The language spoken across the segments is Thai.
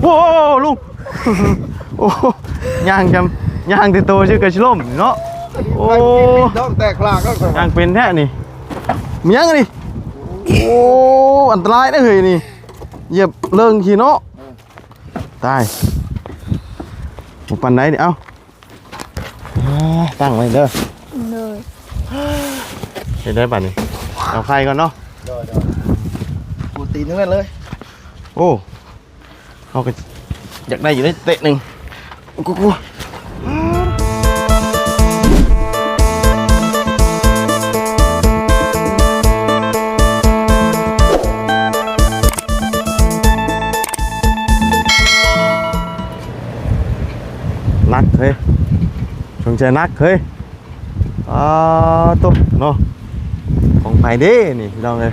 โอ้ลุงโอ้ย่างจำย่างติโตชื่อกระชิล่มเนาะโอ้ต้องแตกลากก็ย่างเป็นแท้นี่มียังนี่โอ้อันตรายนะเฮ้ยนี่เหยียบเลิงขี้เนาะตายผมปั่นไหนนี่เอ้าตั้งไว้เด้อเลยเห็นได้ป่ะนี่เอาไข่ก่อนเนาะกูตีนึงกันเลยโอ้เขาก็อยากได้อยู่ได้เตะหนึ่งกูนักเฮ้ยชงใจนักเฮ้ยตุ๊บเนาะของไปดินี่พี่น้องเลย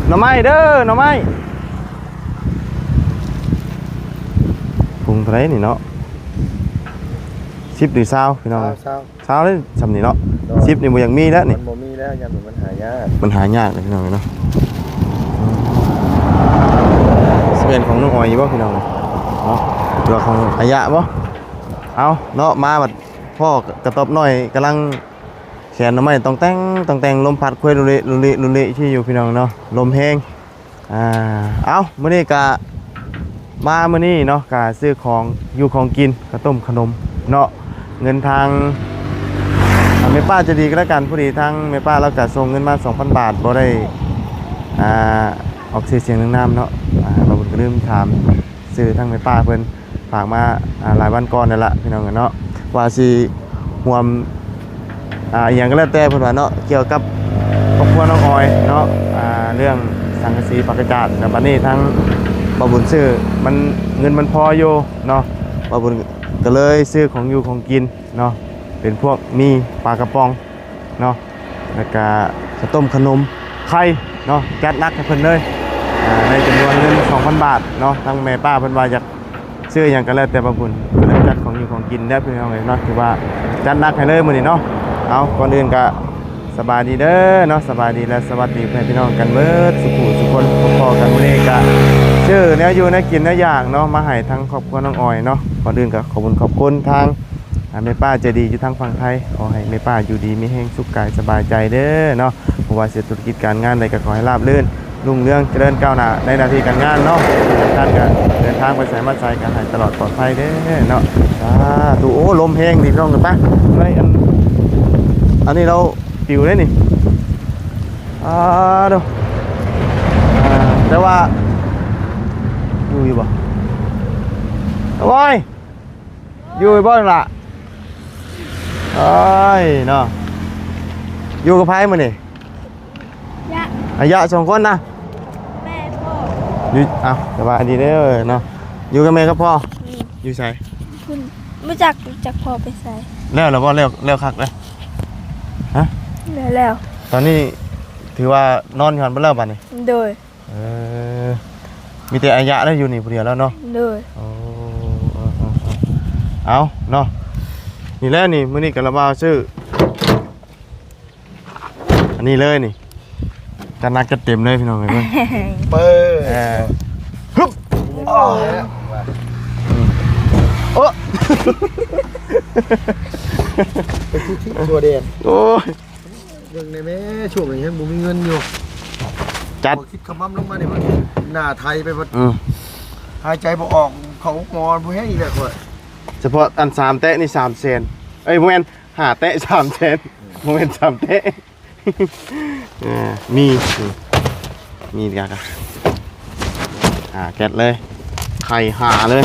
หน่อไม้เด้อหน่อไม้พุงเท่าไรนี่เนาะ10 หรือ20พี่น้อง20เลยสำนี่เนาะ10นี่บ่ยังมีแล้วนี่มันบ่มีแล้วยังมันหายากเลยพี่น้องเนาะสเปนของน้องออยบ่พี่น้องเนาะตัวของอายะบ่เอาเนาะมาบัดพ่อกระตบหน่อยกำลังแขนหน่อไม้ต้องแต่งลมพัดคุยลุลิที่อยู่พี่น้องเนาะลมแห้งเอามื้อนี้กะมามื้อนี้เนาะกะซื้อของอยู่ของกินข้าวต้มขนมเนาะเงินทางแม่ป้าจะดีก็แล้วกันพอดีทางแม่ป้าเราก็ส่งเงินมา 2,000 บาทบ่ได้ออกเสียงน้ำเนาะเราก็ลืมถามซื้อทางแม่ป้าเพิ่นฝากมาหลายวันก่อนนั่นแหละพี่น้องกันเนาะว่าสิรวมอย่างก็แล้วแต่เพิ่นว่าเนาะเกี่ยวกับครอบครัวน้องออยเนาะเรื่องสังกะสีปากกระจาดแต่บัดนี้ทั้งบ่บุญซื้อมันเงินมันพออยู่เนาะบ่บุญก็เลยซื้อของอยู่ของกินเนาะเป็นพวกมีปลากระป๋องเนาะแล้วก็ข้าวต้มขนมไข่เนาะจัดหนักให้เพิ่นเลยในจำนวนเงิน 2,000 บาทเนาะทั้งแม่ป้าเพิ่นว่าอยากซื้ออย่างก็แล้วแต่บ่บุญก็เลยจัดของอยู่ของกินได้พี่น้องเลยเนาะถือว่าจัดหนักให้เลยมื้อนี้เนาะเอาก่อนอื่นก็สบายดีเด้อเนาะสบายดีและสวัสดีเพื่อนพี่น้องกันเบิดสุขุสุคนพอๆกันมื้อนี้ก็ชื่อแนวอยู่แนวกินแนวอย่างเนาะมาให้ทั้งครอบครัวน้องออยเนาะก่อนอื่นก็ขอบคุณทางแม่ป้าใจดีอยู่ทางฝั่งไทยขอให้แม่ป้าอยู่ดีมีแห้งสุขกายสบายใจเด้อเนาะบ่ว่าธุรกิจการงานใดก็ขอให้ราบรื่นรุ่งเรืองเจริญก้าวหน้าในหน้าที่การงานเนาะท่านก็เดินทางไปไสมาไสกันให้ตลอดปลอดภัยเด้อเนาะดูโอ้ลมแห้งดีพี่น้องกันปะอันนี้เราปิวได้นี่ดูแต่ว่าอยู่บ่โอ้ยอยู่บ่ล่ะเอ้ยเนาะอยู่กับไผมื้อนี่อายะ2 คนนะแม่พ่ออยู่สบายดีเด้อเนาะอยู่กับแม่กับพ่ออยู่ไสคุณรู้จักพ่อไปใส่แล้วเหรอบ่แล้วคักเลยฮะแล้วตอนนี้ถือว่านอนอยู่หั่นบ่แล้วบัดนี้โดยมีแต่อายะได้อยู่นี่ผู้เดียวแล้วเนาะโดยเอาเนาะนี่แหละนี่มื้อนี้ก็ระบาวชื่ออันนี้เลยนี่กันนักจะเต็มเลยพี่น้องเอ้ยเปิดฮึบโอ้ไปที่ตัวเด่นโอ้ยยังในแม่ช่วงนี้ยังบ่มีเงินอยู่จัดคิดคำมั่มลงมาเนี่ยมันหน้าไทยไปหมดหายใจบ่ออกเขางอนบ่ให้อีกแหละข่อยเฉพาะอัน3 เตะนี่3 แสนเอ้ยบ่แม่น5 เตะ3 แสนบ่แม่น3 เตะมีดีกว่าแกะเลยไข่หาเลย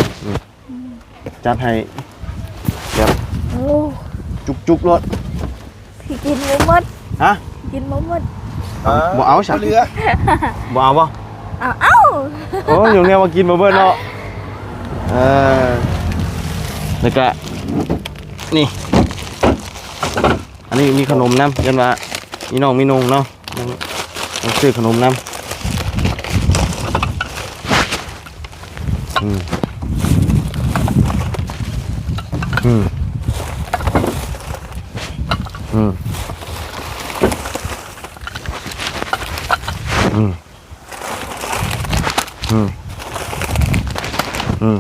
จัดให้แบบจุกรถกินบ่หมดฮะกินบ่หมดบ่เอาฉันเหลือบ่เอาบ่เอาโอ้ยอยู่เนี่ยมากินบ่เบิ่นเนาะแล้วก็นี่อันนี้มีขนมน้ำกันว่ามีน้องมีนงเนาะต้องซื้อขนมน้ำ อืมอืมอืม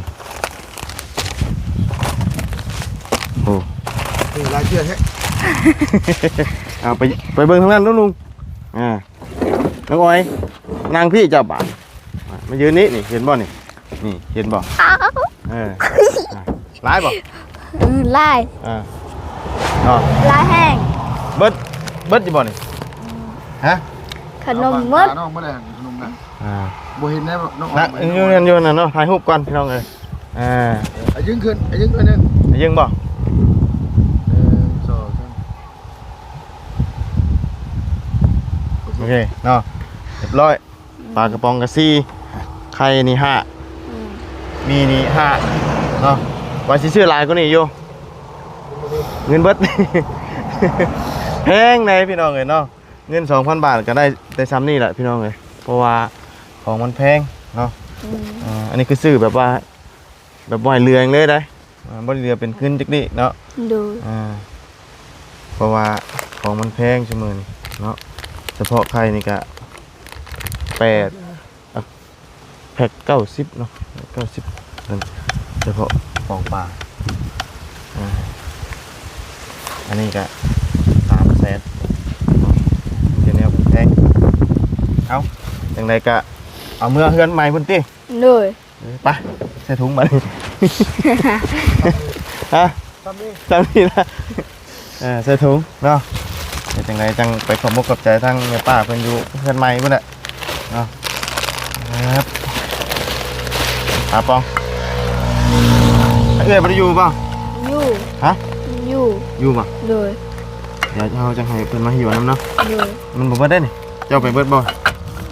โอ้ นี่ลายเชือกแฮะ เอาไปเบิ่งทางนั้นแล้วลุงน้องอ้อยนางพี่เจ้าบ่าวมายืนนี่เห็นบ่นี่เห็นบ่ อ้าว ร้ายบ่ ลาย เนาะ ลายแห้ง เบิดอยู่บ่นี่ฮะ ขนมมด น้องบ่ได้ขนมนะ อ่า บ่เห็นแน่น้อง นะอยู่นั่นเนาะถ่ายรูปก่อนพี่น้องเอ้ยไอ้ยึงขึ้นไอ้ยึงขึ้นนึง ยิงบ่ 2 โอเคเนาะเรียบร้อยปลากระป๋องกะซี่ไข่นี่5มีนี่5เนาะว่าสิซื้อหลายกว่านี้อยู่เงินเบิด แพงในพี่น้องเอ้ยเนาะเงิน 2,000 บาทก็ได้ซ้ำนี่แหละพี่น้องเอ้ยเพราะว่าของมันแพงเนาะอันนี้คือซื้อแบบว่าแบบบ่ให้เรือเองเลยได้บ่ได้เรือเป็นขึ้นจักนี่เนาะ ดู เพราะว่าของมันแพงชั่วโมงนี้เนาะเฉพาะไข่นี่ก็8แพ็ค90เนาะ90นั่นเฉพาะของปลาอันนี้ก็300,000เดี๋ยวนี้แพงเอาจังไดก็เอาเมื่อเฮือนใหม่พุ่นติ เลย ไปใส่ถุงมาดิฮะ ซ้ำนี่ จำนี่ละใส่ถุงเนาะเดี๋ยวจังไรจังไปขอบมกกับใจทั้งแม่ป้าเพิ่นอยู่เพื่อนใหม่พุ่นน่ะเนาะครับหาปองเอ้ยบ่ได้อยู่ป่ะ อยู่ ฮะ อยู่ อยู่ป่ะ เลย เดี๋ยวเราจังให้เพิ่นมาหิวน้ำเนาะ เลย มันบ่เบิดได้นี่เจ้าไปเบิดบ่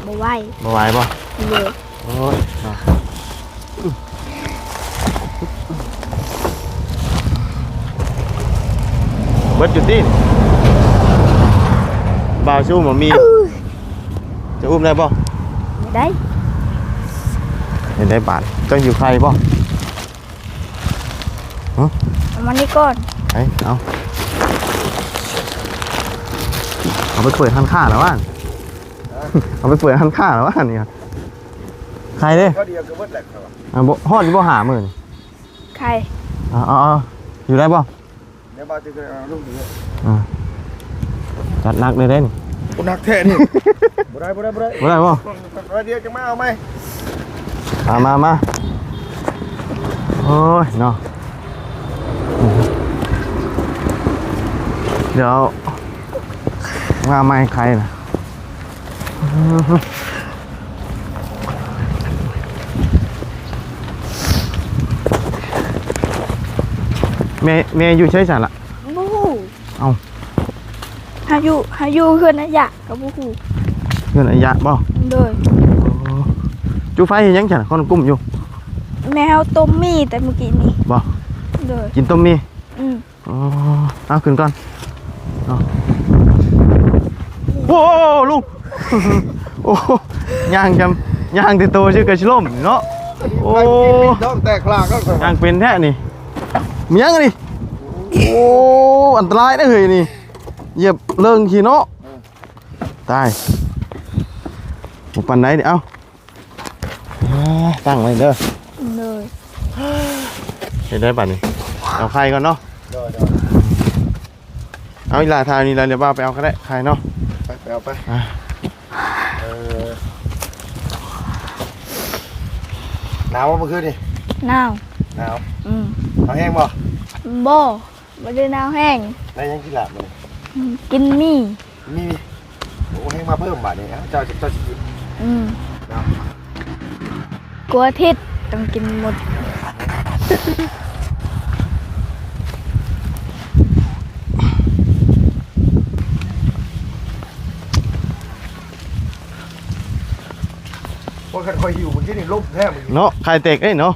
บ่ไหว บ่ไหวบ่ เลย โอ้ยเนาะเบิดอยู่ที่นี่บ่าวชู้บ่มีจะอุ้มได้บ่ ไม่ได้ เห็นได้บาทก็อยู่ใครบ่ เอามานี่ก่อน เอาไปเปิดทันค่าแล้วว่ะ เอาไปเปิดทันค่าแล้วว่ะเนี่ยใครเด้ ก็เดียวก็เบิดแหลกครับ บ่ฮอดอยู่บ่หามื้อนี่ ใคร อยู่ได้บ่ เดี๋ยวบ่จะเอาลูกนี้ จัดหนักเลยเด้นี่ กูนักแท้นี่บ่ได้ บ่ได้บ่ เดียวจะไม่เอาไหม มาโอ้ยเนาะเดี๋ยวมาไม่ใครนะเมย์อยู่ใช้สันละ บูฮู เอา หาอยู่เพื่อนนะอยากกับบูฮู เงินอายะบ่ เลย จูไฟเห็นยังฉันคนกุ้มอยู่ แมวต้มมีแต่เมื่อกี้นี้ บ่ เลย กินต้มมี อืม เอาขึ้นก่อนโอ้ลุง โอ้ย่างติโตชื่อกระชิล่มเนาะโอ้ ท้องแตกลากก็ ย่างเป็นแท้นี่มียังนี่โอ้อันตรายได้อเฮ้ยนี่เหยียบเลิงขี้เนาะตายหมูปันไหนดิเอ้าตั้งไว้เด้อ เลย เห็นได้ป่ะนี่เอาไข่ก่อนเนาะ เอาอีหลาทายนี่แล้วเดี๋ยวบ้าไปเอาก็ได้ไข่เนาะ ไปเอาไปหนาวเมื่อคืนนี่ หนาว หนาว เอา แห้งบ่ บ่ไม่ได้หนาวแห้ง ได้ยังกินหลับเลย กินมี่ มีโอ้แห้งมาเพิ่มบาทนี่ครับเจ้าจะกิน กลัวทิศต้องกินหมด ว่าคันคอยหิวเมื่อกี้นี่ลบแท้เมื่อกี้ เนาะไข่เตกเอ้ยเนาะ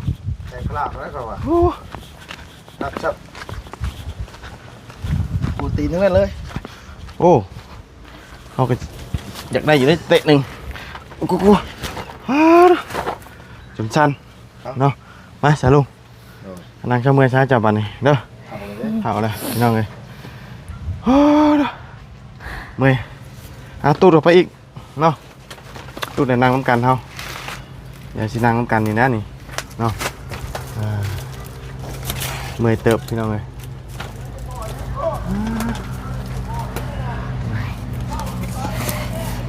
แห้งกลาบแล้วก็ว่านับชับกูตีนทั้งนั้นเลย โอ้เขาก็อยากได้อยู่ได้เตะหนึ่งกูจมชันเนาะมาสาลุงนั่งข้ามือช้าจับบันนี่เด้อเอาเลยพี่น้องเลยเมื่อยตูดออกไปอีกเนาะ ตู้ได้นั่งน้ำกันเฮาอย่าสินั่งน้ำกันนี่นะนี่เนาะเมื่อยเติบพี่น้องเอ้ย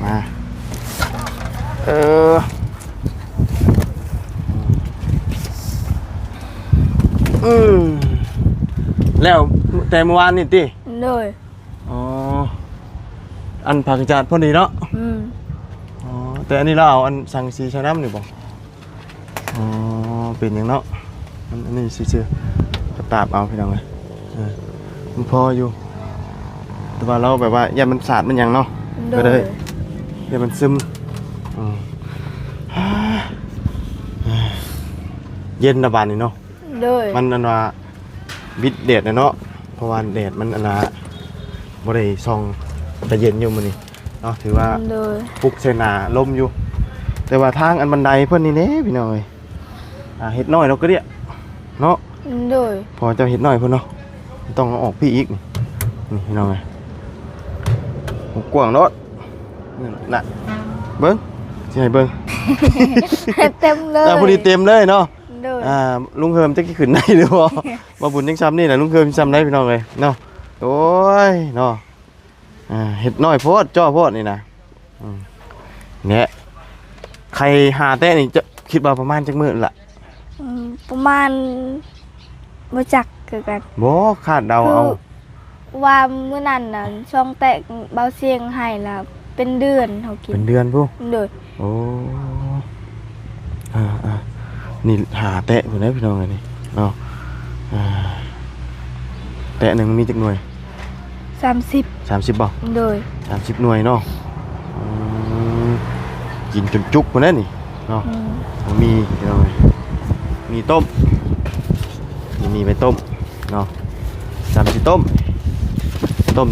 มาแล้วแต่เมื่อวานนี่ติ เลย อ๋ออันผักจาดพอดีเนาะ อ๋อแต่อันนี้เราเอาอันสั่งซีชาน้ำนี่บ่อ๋อเป็นอย่างเนาะอันนี้ซื่อๆกระตาบเอาพี่น้องเลยมันพออยู่แต่ว่าเราแบบว่าอย่ามันสาดมันหยังเนาะก็ได้อย่ามันซึมเย็นระบาดนี่เนาะ เลย มันอันว่าวิดแดดนะเนาะเพราะว่าแดดมันอันว่าบ่ได้ส่องแต่เย็นอยู่มื้อนี้เนาะถือว่า เลย ปลุกเสนาลมอยู่ แต่ว่าทางอันบันไดเพื่อนนี่เน่พี่น้อยเฮ็ดน้อยเราก็เรียกเนาะ เลย พอเจะเฮ็ดน้อยเพื่อนเนาะต้องเอาออกพี่อีกนี่พี่น้องไงกว้างเนาะน่ะเบิ้งสิให้เบิ้ง เต็มเลย พอดีเต็มเลยเนาะ เลย ลุงเฮิมจะขึ้นได้หรือบ่มาบุญยังซ้ำนี่แหละลุงเฮิมซ้ำได้พี่น้องเลยเนาะโอ้ยเนาะเฮ็ดน้อยโพดจ้อโพดนี่นะเนี่ยใครหาแต่นี่จะคิดว่าประมาณจักมื้อล่ะ ประมาณมาจักเกิดกัน บ่คาดเดาเอา ว่าเมื่อนั้นน่ะช่องแตกเบาเสียงให้ล่ะเป็นเดือนเขากิ เป็น นเดือนพู่ เลย โอ้นี่หาแตะพุ่นได้พี่น้องเลยนี่เนาะแตะหนึงมีจักหน่วย 30 30บ่ เลย 30หน่วยเนาะกินจนจุกพุ่นได้นี่เนาะมีพี่น้องเลยมีต้มมีไปต้มเนาะ30ต้ม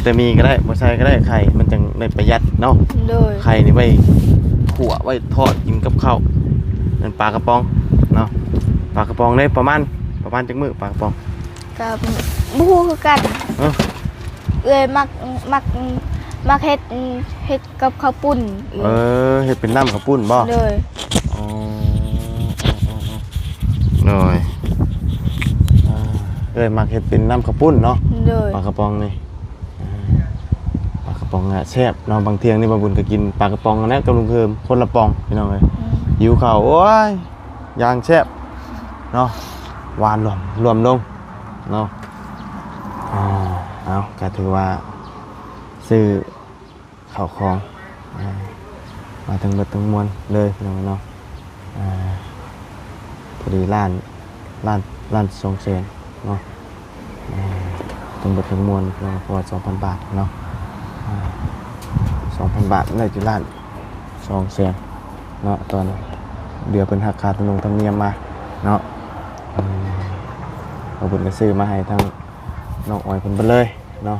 แต่มีก็ได้บ่ใส่ก็ได้ไข่มันจังได้ประหยัดเนาะ เลย ไข่นี่ไว้ขั่วไว้ทอดกินกับข้าวนั่นปลากระป๋องเนาะปลากระป๋องได้ประมาณจักมื้อปลากระป๋อง กับบูฮูคือกันเอ้ยมักเฮ็ดกับข้าวปุ้น เฮ็ดเป็นน้ำข้าวปุ้นบ่ เลย อ๋อหน่อยมักเฮ็ดเป็นน้ำข้าวปุ้นเนาะ เลย ปลากระป๋องนี่ปลากระป๋องแซ่บเนาะบางเที่ยงนี่บ่บุญก็กินปลากระป๋องกันนะกับลุงเพิ่มคนละป๋องพี่น้องเอ้ยหิวข้าวโอ้ยย่างแซ่บเนาะหวานรวมลงเนาะเอาก็ถือว่าซื้อข้าวของมาทั้งเบิดทั้งมวลเลยพี่น้องเนาะพอดีร้าน200,000เนาะทั้งเบิดทั้งมวลเนาะพอ 2,000 บาทเนาะ2,000 บาทได้อยู่ร้าน200,000เนาะตอนเดือนเป็นหักค่าธรรมเนียมมาเนาะเอาบุญก็ซื้อมาให้ทั้งน้องอ้อยเพิ่นเบิดเลยเนาะ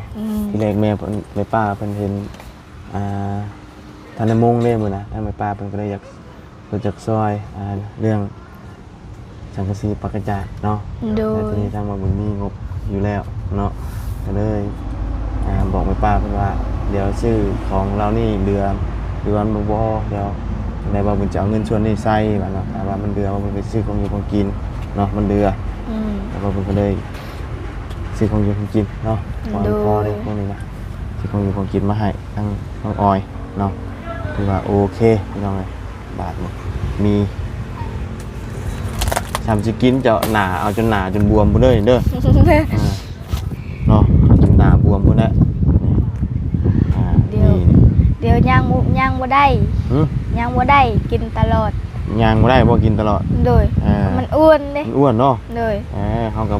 ที่แรกแม่ป้าเพิ่นเห็นท่านในมุงเด้มื้อนะท่านแม่ป้าเพิ่นก็เลยอยากซอยเรื่องสังกะสีปากกระจาดเนาะ โด แต่ ย ทีนี้ทางมาบุญมีงบอยู่แล้วเนาะก็เลยบอกแม่ป้าเพิ่นว่าเดี๋ยวซื้อของเรานี่เดือนบ่เดี๋ยวในว่าบุญจะเอาเงินส่วนนี้ใส่ว่าเนาะถ้าว่ามันเดือว่าบุญไปซื้อของอยู่ของกินเนาะมันเดือแล้วก็บุญก็เลยซื้อของอยู่ของกินเนาะพอเลยพวกนี้นะซื้อของอยู่ของกินมาให้ทั้งน้องออยเนาะถือว่าโอเคพี่น้องเลยบาทนี่มีทำสิกินจะหนาเอาจนหนาจนบวมพุ่นเลยเด้อเนาะเอาจนหนาบวมพุ่นแล้วเดี๋ยวย่างบ่ได้ย่างบ่ได้กินตลอด ย่างบ่ได้บ่กินตลอดโดยมันอ้วนเด้อ้วนเนาะเลยเฮาก็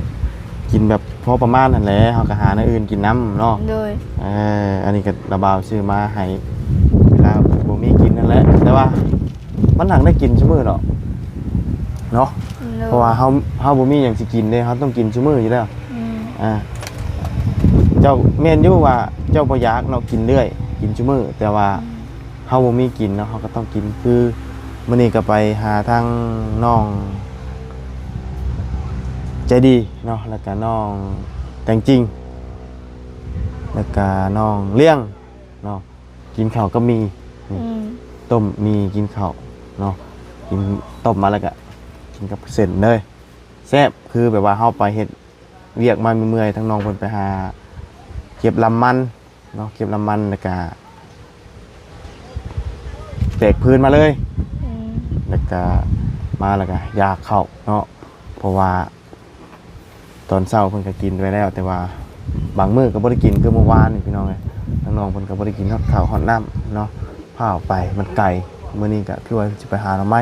กินแบบพอประมาณนั่นแหละเฮาก็หาอย่างอื่นกินน้ำเนาะเลยอันนี้ก็ระบาวซื้อมาให้เวลาบ่มีกินนั่นแหละแต่ว่ามันหนังได้กินซุมื้อเนาะเนาะเพราะว่าเฮาบ่มีหยังสิกินเด้เฮาต้องกินซุมื้ออยู่แล้วเจ้าแม่นอยู่ว่าเจ้าบ่อยากเนาะกินเรื่อยกินซุมื้อแต่ว่าเฮาบ่มีกินเนาะเฮาก็ต้องกินคือมื้อนี้ก็ไปหาทางน้องใจดีเนาะแล้วก็น้องแต่งจริงแล้วก็น้องเลี้ยงเนาะกินข้าวก็มี ต้มมีกินข้าวเนาะกินต้มมาแล้วก็กินกับเส้นเลยแซ่บคือแบบว่าเฮาไปเฮ็ดเวียกมาเมื่อยๆทั้งน้องเพิ่นไปหาเก็บลำมันเนาะเก็บลำมันแล้วก็แตกพื้นมาเลย อืม แล้วก็มาแล้วก็อยากเข้าเนาะเพราะว่าตอนเช้าเพิ่นก็กินไปแล้ว แต่ว่าบางมื้อก็บ่ได้กินคือเมื่อวานนี่พี่น้องเอ้ยน้องๆเพิ่นก็บ่ได้กินข้าวฮอดน้ำเนาะพาออกไปมันไกลมื้อนี้ก็คือว่าสิไปหาหน่อไม้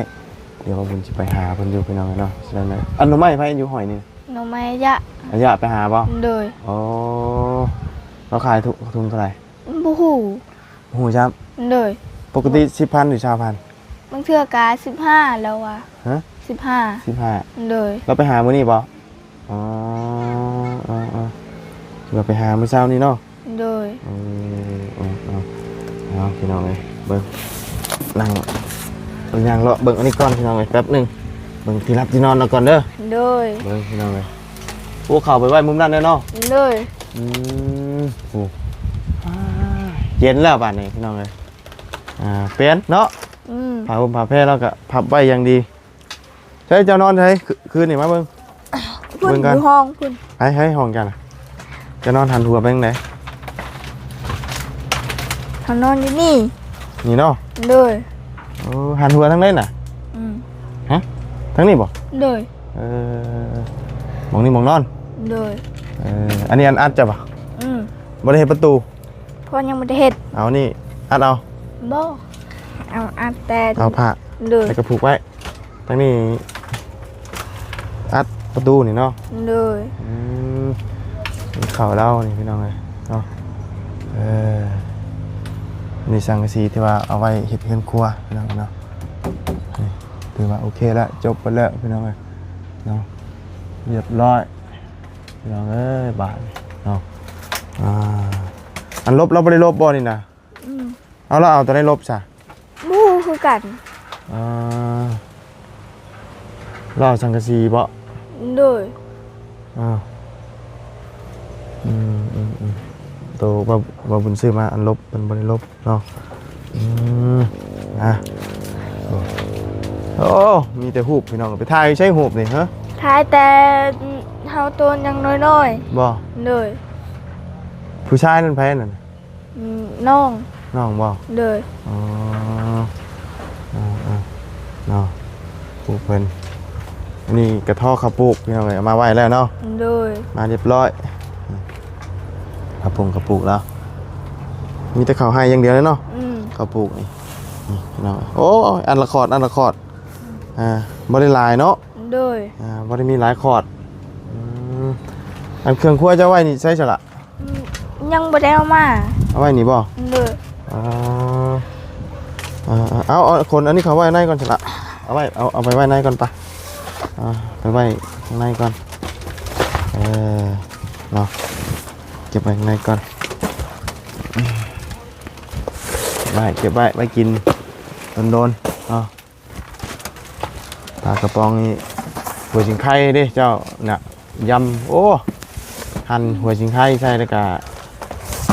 เดี๋ยวว่าเพิ่นสิไปหาเพิ่นอยู่พี่น้องเอ้ยเนาะฉะนั้นเลยอันหน่อไม้ไผอยู่ห้อยนี่ หน่อไม้ยะ ระยะไปหาบ่ โดย อ๋อเราขายทุงเท่าไหร่ บ่ฮู้ ฮู้ครับ โดย ปกติ 10,000 หรือ 20,000 บางเทื่อกา15แล้วว่ะ ฮะ 15 15 โดย เราไปหามื้อนี้บ่อ๋อเราไปหามื้อเช้านี้เนาะ โดย เอาพี่น้องเลยเบิ้งนั่งเบิ้งยางเลาะเบิ้งอันนี้ก่อนพี่น้องเลยแป๊บหนึงเบิ้งที่รับที่นอนเราก่อนเด้อ โดย เบิ้งพี่น้องเลยโอ้เข่าไปไว้มุมนั้นเด้อเนาะ โดย โอ้เย็นแล้วบ้านนี้พี่น้องเลยเป็นเนาะ อืม ผ้าห่มผ้าแพร่เราก็พับไว้อย่างดีใช้เจ้านอนใช้คืนนี่มาเบิ้ง พุ่น เบิ่ง อ กัน ยู่ห้องพุ่น ให้ห้องกันน่ะจะนอนหันหัวไปทางไหน เขานอนอยู่นี่ นี่เนาะ โดย โอ้หันหัวทางไหนน่ะ อืม ทางนี้บ่ โดย หมองนี่หมองนอน โดย อันนี้อัดจะปะ อืม บ่ได้เห็นประตู เพอยังบ่ได้เฮ็ด เอานี่อัดเอา บ่เอาอัดแต่ เอาผ้า โดย แล้วก็ผูกไว้ทางนี้อัดประตูนี่เนาะ โดย มีเข่าเล่านี่พี่น้องเลยเนาะนี่สังกะสีที่ว่าเอาไว้เฮ็ดเฮือนครัวพี่น้องเนาะนี่ถือว่าโอเคแล้วจบไปแล้วพี่น้องเลยเนาะเรียบร้อยพี่น้องเอ้ยบาทเนาะอันลบเราบ่ได้ลบบ่นี่นะ อืม เอาแล้วเอาตัวได้ลบซะ บ่ฮู้คือกัน รอสังกะสีบ่ โดย ตัวว่าบุญซื้อมาอันลบเป็นบริลบเนาะโอ้มีแต่หูบพี่น้องไปถ่ายใช้หูบนี่ฮะ ท้ายแต่เฮาตัวยังน้อย บ่ ๆโดย ผู้ชายนั่นแพ้นั่น น้อง น้องบ่ โดย อ๋อเนาะปลูกเพิ่นอันนี้กระท่อข้าวปลูกพี่น้องเอามาไว้แล้วเนาะ โดย มาเรียบร้อยข้าวปกระปุกแล้วมีแต่ข้าวให้อย่างเดียวเลยเนาะข้าวปลูกนี่เนาะโอ้อันละคอร์ดบ่ได้หลายเนาะ โดย บ่ได้มีหลายคอร์ดอันเครื่องครัวจะไว้นี่ใช่ฉะละ ยังบ่ได้เอามา เอาไว้นี่บ่ โดย เอาคนอันนี้เขาไว้ในก่อนฉะละเอาไปไว้ในก่อนปะไปไว้ข้างในก่อนเนาะเก็บไว้ข้างในก่อนเก็บไว้กินโดนปลากระป๋องนี่หัวชิงไข่ดิเจ้าน่ะยำโอ้หั่นหัวชิงไข่ใส่แล้วก็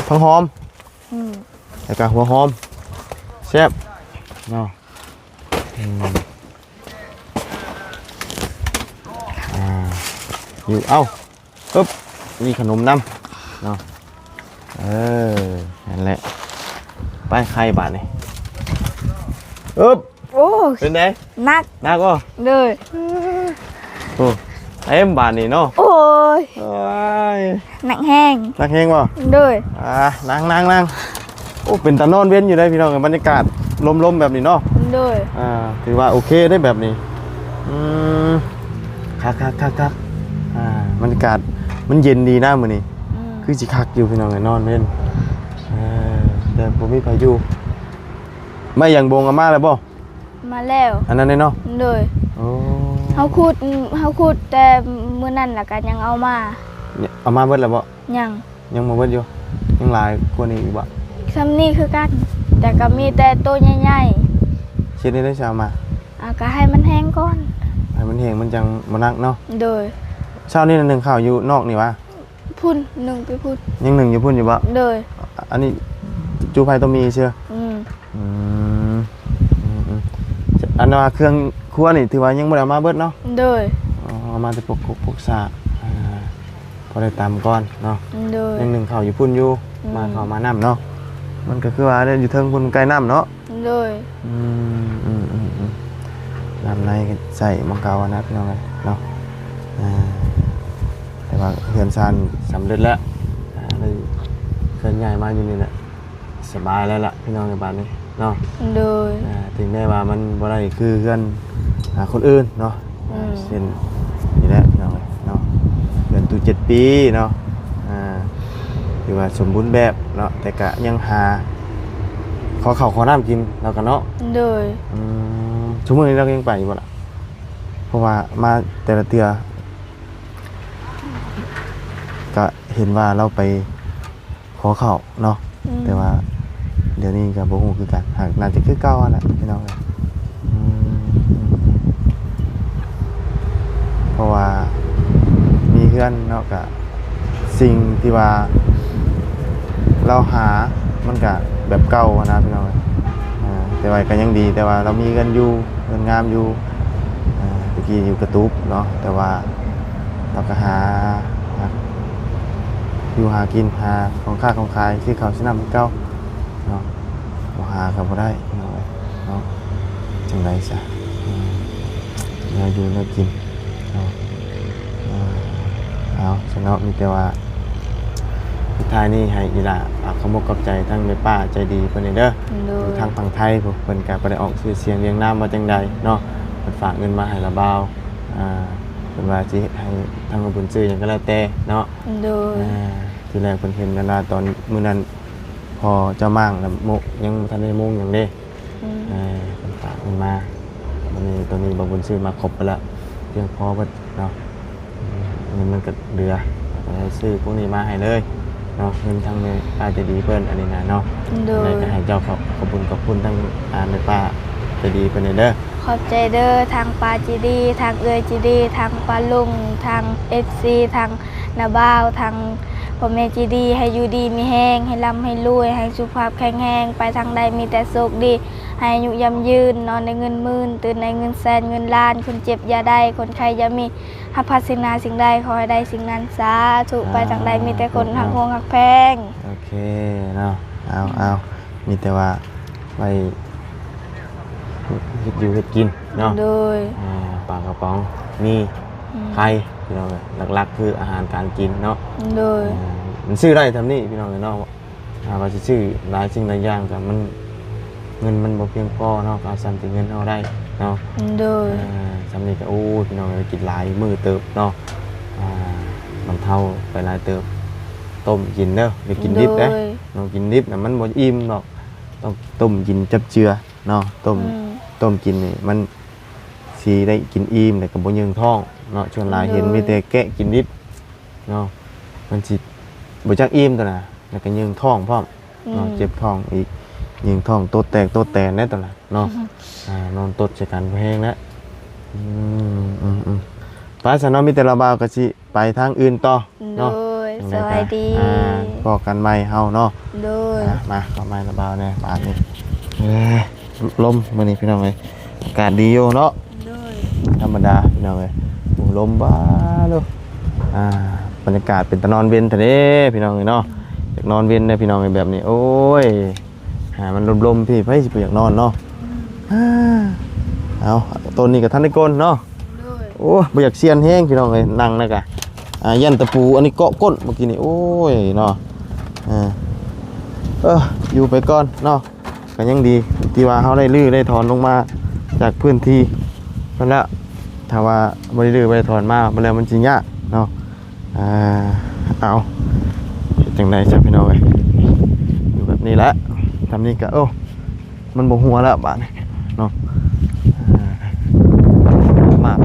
ผักหอมแล้วก็หัวหอมแซ่บเนาะอยู่เอ้าปึ๊บมีขนมน้ำเนาะนั่นแหละไปไข่บาทนี่ปึ๊บ โอ้ เป็นไง นัก นักก็ โดย โอ้เอ็มบาทนี่เนาะ โอ้ย โอ้ย หนักแห้ง นักเฮงบ่ โดย นั่งโอ้เป็นตานอนเว้นอยู่ได้พี่น้องบรรยากาศลมๆแบบนี้เนาะ โดย ถือว่าโอเคได้แบบนี้คักบรรยากาศมันเย็นดีนะมื้อนี้คือสิคักอยู่พี่น้องนอนเว้นแต่บ่มีพายุไม่อย่างบงอาม่าแล้วบ่ มาแล้ว อันนั้นเนาะ โดย โอ้ เฮาขุดแต่มื้อนั้นล่ะก็ยังเอามา เอามาเบิดแล้วบ่ ยัง มาเบิดอยู่ยังหลายกว่านี้อีกบ่ ซ้ำนี่คือกัน แต่ก็มีแต่ตัวใหญ่ เช็ดได้เช้ามา ๆก็ให้มันแห้งก่อน ให้มันแห้งมันจังบ่นักเนาะ โดย เช้านี้นึงข้าวอยู่นอกนี่วะ พุ่นหนึ่งไปพุ่น ยังหนึ่งอยู่พุ่นอยู่บ่ โดย อันนี้จูไผต้องมีเชื่อ อืม อันว่าเครื่องครัวนี่ถือว่ายังบ่ได้เอามาเบิดเนาะ โดย อ๋อเอามาแต่พวกซากพอได้ตามก่อนเนาะ โดย ยังหนึ่งข้าวอยู่พุ่นอยู่มาข้าวมาน้ำเนาะมันก็คือว่าได้อยู่เทิงพุ่นใกล้น้ำเนาะ โดย น้ำในก็ใส่มังกรนะพี่น้องเนาะแต่ว่าเฮือนซานสำเร็จแล้วเลยเคลื่อนย้ายมาอยู่นี่แหละสบายแล้วล่ะพี่น้องในบ้านนี้เนาะ โดย ถึงได้ว่ามันบ่ได้คือเฮือนคนอื่นเนาะเช่นนี่แหละพี่น้องเนาะเฮือนตู7 ปีเนาะคือว่าสมบูรณ์แบบเนาะแต่ก็ยังหาขอข้าวขอน้ำกินแล้วกันเนาะ โดย ชั่วโมงนี้เราก็ยังไปอยู่บ่ล่ะเพราะว่ามาแต่ละเทื่อก็เห็นว่าเราไปขอข้าวเนาะแต่ว่าเดี๋ยวนี้ก็บ่ฮู้คือกันหากน่าจะคือเก่าแหละพี่น้องเพราะว่ามีเพื่อนเนาะก็สิ่งที่ว่าเราหามันก็แบบเก่าอะนะพี่น้องแต่ว่าก็ยังดีแต่ว่าเรามีเงินอยู่เงินงามอยู่ตะกี้อยู่กระตุกเนาะแต่ว่าเราก็หาอยู่หากินหาของค่าของขายที่เขาชิ้นนำเก่าเนาะบ่หาก็บ่ได้เนาะจังไรซะเนื้ออยู่เนื้อกินเนาะเอาสนอมีแต่ว่าสุดท้ายนี่ให้อีหล่าขมกกับใจทั้งแม่ป้าใจดีเพิ่นเด้อทางฝั่งไทยพวกเพิ่นก็บ่ได้ออกชื่อเสียงเรียงนามว่าจังใดเนาะเพิ่นฝากเงินมาให้ละบ่าวเพิ่นว่าสิให้ทางบุญซื้อหยังก็แล้วแต่เนาะโดยทีแรกเพิ่นเห็นเวลาตอนมื้อนั้นพอเจ้ามั่งแล้วมุยังบ่ทันได้มุงหยังเด้เพิ่นฝากเงินมาวันนี้ตอนนี้บ่บุญซื้อมาครบไปแล้วเพียงพอเบิดเนาะเงินมันก็เหลือก็ให้ซื้อพวกนี้มาให้เลยเนาะเงินทางแม่ป้าใจดีเพิ่นอันนี้นะเนาะแล้วก็ให้เจ้าขอบคุณทั้งแม่ป้าใจดีเพิ่นเด้อขอบใจเด้อทางปาจีดีทางเอื้อยจีดีทางปาลุงทาง FC ทางนาบ่าวทางพ่อแม่จีดีให้อยู่ดีมีแห้งให้ร่ำให้รวยให้สุขภาพแข็งแรงไปทางใดมีแต่สุขดีให้อายุยำยืนนอนในเงินหมื่นตื่นในเงินแสนเงินล้านคนเจ็บอย่าได้คนไข้อย่ามีหักพัดสิ่งนาสิ่งใดขอให้ได้สิ่งนั้นสาธุไปทางใดมีแต่คนหักห่วงหักแพงโอเคเนาะเอามีแต่ว่าไปเฮ็ดอยู่เฮ็ดกินเนาะโดยปลากระป๋องมีไข่พี่น้องหลักๆคืออาหารการกินเนาะโดยมันซื้อได้ทำนี่พี่น้องเนาะว่าสิซื้อหลายสิ่งหลายอย่างก็มันเงินมันบ่เพียงพอเนาะเอาซ้ำที่เงินเฮาได้เนาะโดยซ้ำนี่ก็โอ้พี่น้องกินหลายมื้อเติบเนาะมันเท่าไปหลายเติบต้มกินเด้ออย่ากินดิบเด้น้องกินดิบน่ะมันบ่อิ่มหรอกต้องต้มกินจับเจือเนาะต้มกินนี่มันสิได้กินอิ่มแต่ก็บ่ยืงท้องเนาะชวนหลายเห็นมีแต่แกะกินดิบเนาะมันสิบ่จักอิ่มตัวน่ะแล้วก็ยืงท้องพร้อมเนาะเจ็บท้องอีกยืงท้องโตแตกแน่ตัวน่ะเนาะนอนตดใส่กันแห้งแล้วป้าสนอมีแต่ละบ่าวก็สิไปทางอื่นต่อเนาะสวัสดีพอกันใหม่เฮาเนาะโดยมาเข้ามาละบ่าวแน่บาดนี้ลมมื้อนี้พี่น้องเอ้ยอากาศดีอยู่เนาะธรรมดาพี่น้องเอ้ยลมบ้าเลยบรรยากาศเป็นตะนอนเว้นทะเลพี่น้องเอ้ยเนาะอยากนอนเว้นได้พี่น้องเอ้ยแบบนี้โอ้ยมันลมๆพี่ไผสิไปอยากนอนเนาะเอาต้นนี้ก็ทันได้ก้นเนาะโอ้บ่อยากเซียนแห้งพี่น้องเอ้ยนั่งนะกะยันตะปูอันนี้เกาะก้นเมื่อกี้นี่โอ้ยเนาะอยู่ไปก่อนเนาะก็ยังดีที่ว่าเฮาได้ลื้อได้ถอนลงมาจากพื้นที่นั่นแหละถ้าว่าบ่ได้ลื้อบ่ได้ถอนมาบ่แล้วมันสิยากเนาะเอาจังได๋จ้ะพี่น้องเอ้ยอยู่แบบนี้แหละทำนี่ก็โอ้มันบ่หัวแล้วบาดนี้เนาะมาก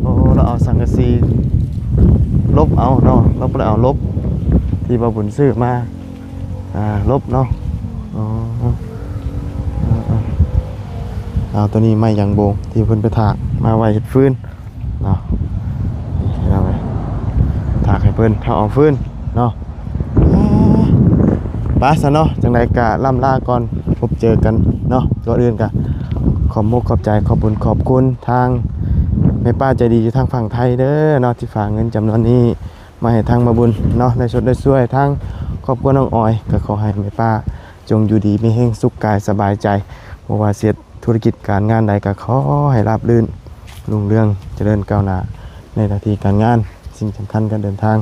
โอ้เราเอาสังกะสีลบเอาเนาะเราบ่ได้เอาลบที่บ่บุญซื้อมาลบเนาะเอาตัวนี้ไม้ยางโบงที่เพิ่นไปถากมาไว้เฮ็ดฟืนเนาะนี่เอาไว้ถากให้เพิ่นเอาฟืนเนาะไปซะเนาะจังได๋ก็ล่ำลาก่อน พบเจอกันเนาะก่อนอื่นก็ขอบมุกขอบใจขอบบุญขอบคุณทางแม่ป้าใจดีอยู่ทางฝั่งไทยเด้อเนาะที่ฝากเงินจำนวนนี้มาให้ทางมาบุญเนาะได้สดได้ช่วยทางครอบครัวน้องออยก็ขอให้แม่ป้าจงอยู่ดีมีแห่งสุขกายสบายใจบ่ว่าเสียธุรกิจการงานใดก็ขอให้ราบรื่นรุ่งเรืองเจริญก้าวหน้าในหน้าที่การงานสิ่งสำคัญการเดินทาง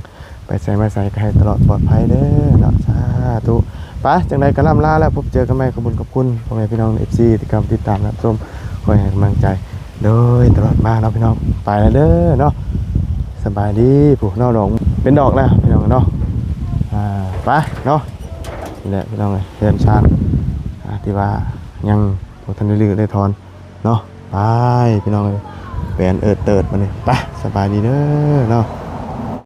ไปใส่มาใส่ก็ให้ตลอดปลอดภัยเด้อเนาะสาธุไปจังใดก็ล่ำลาแล้วพบเจอกันใหม่ขอบคุณขอบคุณพ่อแม่พี่น้อง FC ที่กำลังติดตามรับชมคอยให้กำลังใจโดยตลอดมาเนาะพี่น้องไปแล้วเด้อเนาะสบายดีผู้นอกดอกเป็นดอกแล้วพี่น้องเนาะไปเนาะนี่แหละพี่น้องเลยเรียนชาติที่ว่ายังบ่ทันได้ลื้อได้ถอนเนาะไปพี่น้องเลยแปลนเอิดเติดมานี่ไปสบายดีเด้อเนาะ